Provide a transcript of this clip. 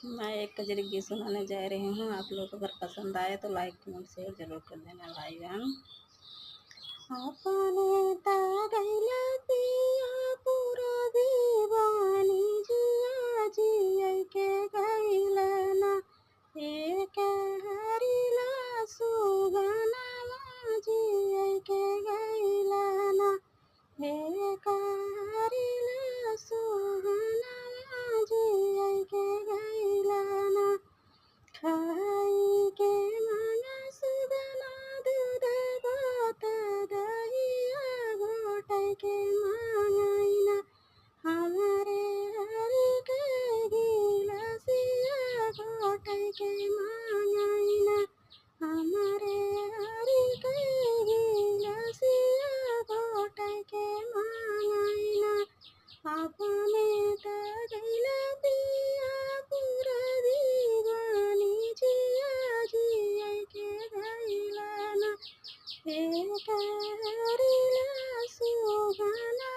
मैं एक कजरी गीत सुनाने जा रही हूँ। आप लोग को अगर पसंद आए तो लाइक कमेंट शेयर जरूर कर देना भाई बहन। अपने तगैला पिया पूरा दीवानी जिया जिया के गैलना एक हरिला सुगना जिया के गैलना एक हरिला सुगना जिया के गैलना खाई के मांगा सुगना दूध भात दहिया घोटाई के मांगाइना हमारे हरि के गिलसिया घोटाई के मांगाइना हमारे हरि के गिलसिया घोटाई के मांगाइना अपने तगैला पिया पूरा दीवानी जिया जिया के गैलना एक हरिला सुगना